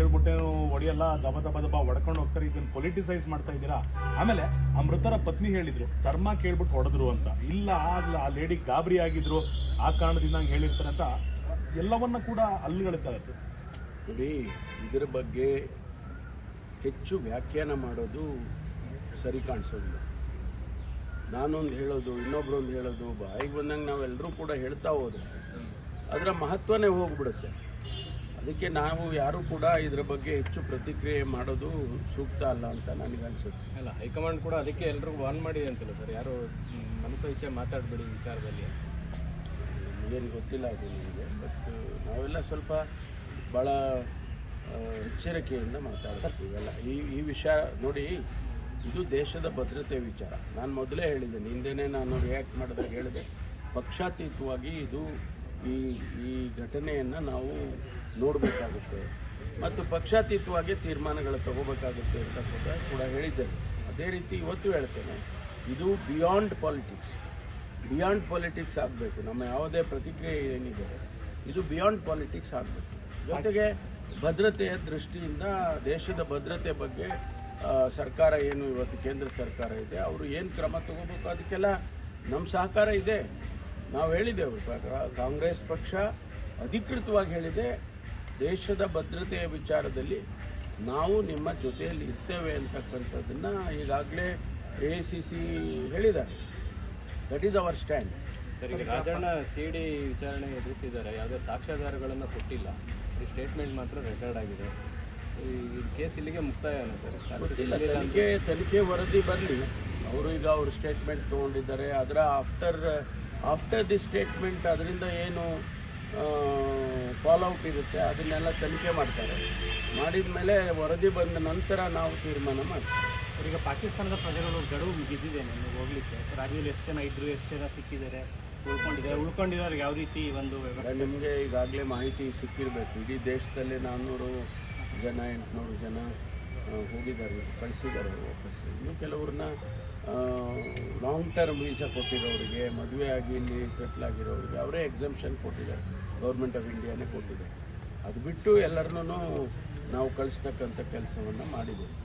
ಕೇಳ್ಬಿಟ್ಟೆ ಹೊಡೆಯಲ್ಲ, ದಬ ದಬ ದಬ ಹೊಡ್ಕೊಂಡು ಹೋಗ್ತಾರೆ, ಇದನ್ನ ಪೊಲಿಟಿಸೈಸ್ ಮಾಡ್ತಾ ಇದ್ದೀರಾ. ಆಮೇಲೆ ಆ ಮೃತರ ಪತ್ನಿ ಹೇಳಿದ್ರು ಧರ್ಮ ಕೇಳ್ಬಿಟ್ಟು ಹೊಡೆದ್ರು ಅಂತ. ಇಲ್ಲ ಆ ಲೇಡಿ ಗಾಬರಿ ಆಗಿದ್ರು, ಆ ಕಾರಣದಿಂದ ಹಂಗೆ ಹೇಳಿರ್ತಾರೆ ಅಂತ ಎಲ್ಲವನ್ನ ಕೂಡ ಅಲ್ಲುಗಳಿದ್ದಾರೆ ಸರ್. ನೋಡಿ, ಇದರ ಬಗ್ಗೆ ಹೆಚ್ಚು ವ್ಯಾಖ್ಯಾನ ಮಾಡೋದು ಸರಿ ಕಾಣಿಸೋದಿಲ್ಲ. ನಾನೊಂದು ಹೇಳೋದು, ಇನ್ನೊಬ್ರೊಂದು ಹೇಳೋದು, ಬಾಯಿಗೆ ಬಂದಂಗೆ ನಾವೆಲ್ಲರೂ ಕೂಡ ಹೇಳ್ತಾ ಹೋದ್ರೆ ಅದರ ಮಹತ್ವನೇ ಹೋಗ್ಬಿಡುತ್ತೆ. ಅದಕ್ಕೆ ನಾವು ಯಾರೂ ಕೂಡ ಇದರ ಬಗ್ಗೆ ಹೆಚ್ಚು ಪ್ರತಿಕ್ರಿಯೆ ಮಾಡೋದು ಸೂಕ್ತ ಅಲ್ಲ ಅಂತ ನನಗನ್ಸುತ್ತೆ. ಅಲ್ಲ, ಹೈಕಮಾಂಡ್ ಕೂಡ ಅದಕ್ಕೆ ಎಲ್ಲರೂ ವಾರ್ನ್ ಮಾಡಿದೆ ಅಂತಲ್ಲ ಸರ್, ಯಾರು ಮನಸ್ಸು ಇಚ್ಛೆ ಮಾತಾಡಬೇಡಿ ವಿಚಾರದಲ್ಲಿ. ಏನು ಗೊತ್ತಿಲ್ಲ ಅದು ನನಗೆ. ಬಟ್ ನಾವೆಲ್ಲ ಸ್ವಲ್ಪ ಭಾಳ ಎಚ್ಚರಿಕೆಯಿಂದ ಮಾತಾಡ್ತೀವಲ್ಲ ಈ ವಿಷಯ. ನೋಡಿ, ಇದು ದೇಶದ ಭದ್ರತೆ ವಿಚಾರ. ನಾನು ಮೊದಲೇ ಹೇಳಿದ್ದೇನೆ, ಹಿಂದೆನೇ ನಾನು ರಿಯಾಕ್ಟ್ ಮಾಡಿದಾಗ ಹೇಳಿದೆ, ಪಕ್ಷಾತೀತವಾಗಿ ಇದು ಈ ಘಟನೆಯನ್ನು ನಾವು ನೋಡಬೇಕಾಗುತ್ತೆ ಮತ್ತು ಪಕ್ಷಾತೀತವಾಗಿ ತೀರ್ಮಾನಗಳು ತಗೋಬೇಕಾಗುತ್ತೆ ಅಂತ ಕೂಡ ಹೇಳಿದ್ದೇನೆ. ಅದೇ ರೀತಿ ಇವತ್ತು ಹೇಳ್ತೇನೆ, ಇದು ಬಿಯಾಂಡ್ ಪಾಲಿಟಿಕ್ಸ್ ಆಗಬೇಕು. ನಮ್ಮ ಯಾವುದೇ ಪ್ರತಿಕ್ರಿಯೆ ಏನಿದೆ ಇದು ಬಿಯಾಂಡ್ ಪಾಲಿಟಿಕ್ಸ್ ಆಗಬೇಕು. ಜೊತೆಗೆ ಭದ್ರತೆಯ ದೃಷ್ಟಿಯಿಂದ ದೇಶದ ಭದ್ರತೆ ಬಗ್ಗೆ ಸರ್ಕಾರ ಏನು ಇವತ್ತು ಕೇಂದ್ರ ಸರ್ಕಾರ ಇದೆ, ಅವರು ಏನು ಕ್ರಮ ತಗೋಬೇಕು ಅದಕ್ಕೆಲ್ಲ ನಮ್ಮ ಸಹಕಾರ ಇದೆ. ನಾವು ಹೇಳಿದೆವು, ಕಾಂಗ್ರೆಸ್ ಪಕ್ಷ ಅಧಿಕೃತವಾಗಿ ಹೇಳಿದೆ, ದೇಶದ ಭದ್ರತೆಯ ವಿಚಾರದಲ್ಲಿ ನಾವು ನಿಮ್ಮ ಜೊತೆಯಲ್ಲಿ ಇರ್ತೇವೆ ಅಂತಕ್ಕಂಥದ್ದನ್ನು ಈಗಾಗಲೇ AICC ಹೇಳಿದ್ದಾರೆ. That is our stand. Sir, ಈಗ ರಾಜಣ್ಣ ಸಿಡಿ ವಿಚಾರಣೆ ಎದುರಿಸಿದ್ದಾರೆ, ಯಾವುದೇ ಸಾಕ್ಷ್ಯಾಧಾರಗಳನ್ನು ಕೊಟ್ಟಿಲ್ಲ, ಈ ಸ್ಟೇಟ್ಮೆಂಟ್ ಮಾತ್ರ ರೆಕಾರ್ಡ್ ಆಗಿದೆ. ಈ ಕೇಸ್ ಇಲ್ಲಿಗೆ ಮುಕ್ತಾಯ ಸರ್? ಗೊತ್ತಿಲ್ಲ, ತನಿಖೆ ವರದಿ ಬರಲಿ. ಅವರು ಈಗ ಅವ್ರ ಸ್ಟೇಟ್ಮೆಂಟ್ ತೊಗೊಂಡಿದ್ದಾರೆ. ಅದರ ಆಫ್ಟರ್ ದಿ ಸ್ಟೇಟ್ಮೆಂಟ್ ಅದರಿಂದ ಏನು ಫಾಲೋಔಟ್ ಇರುತ್ತೆ ಅದನ್ನೆಲ್ಲ ತನಿಖೆ ಮಾಡ್ತಾರೆ. ಮಾಡಿದ ಮೇಲೆ ವರದಿ ಬಂದ ನಂತರ ನಾವು ತೀರ್ಮಾನ ಮಾಡ್ತೀವಿ. ಈಗ ಪಾಕಿಸ್ತಾನದ ಪ್ರಜೆಗಳು ಗಡುವು ಮುಗಿದಿದೆ ನಿಮಗೆ ಹೋಗ್ಲಿಕ್ಕೆ. ರಾಜ್ಯದಲ್ಲಿ ಎಷ್ಟು ಜನ ಇದ್ರು, ಎಷ್ಟು ಜನ ಸಿಕ್ಕಿದ್ದಾರೆ, ಉಳ್ಕೊಂಡಿದ್ದಾರೆ ಯಾವ ರೀತಿ ಒಂದು ನಿಮಗೆ ಈಗಾಗಲೇ ಮಾಹಿತಿ ಸಿಕ್ಕಿರಬೇಕು. ಇಡೀ ದೇಶದಲ್ಲಿ 400 ಜನ 800 ಜನ ಹೋಗಿದ್ದಾರೆ, ಕಳಿಸಿದ್ದಾರೆ ವಾಪಸ್. ಇನ್ನು ಕೆಲವ್ರನ್ನ ಲಾಂಗ್ ಟರ್ಮ್ ವೀಸಾ ಕೊಟ್ಟಿರೋರಿಗೆ, ಮದುವೆ ಆಗಿ ಇಲ್ಲಿ ಸೆಟ್ಲ್ ಆಗಿರೋರಿಗೆ ಅವರೇ ಎಕ್ಸಂಪ್ಷನ್ ಕೊಟ್ಟಿದ್ದಾರೆ. ಗೌರ್ಮೆಂಟ್ ಆಫ್ ಇಂಡಿಯಾನೇ ಕೊಟ್ಟಿದ್ದಾರೆ. ಅದು ಬಿಟ್ಟು ಎಲ್ಲರನ್ನೂ ನಾವು ಕಳಿಸ್ತಕ್ಕಂಥ ಕೆಲಸವನ್ನು ಮಾಡಿದ್ದೇವೆ.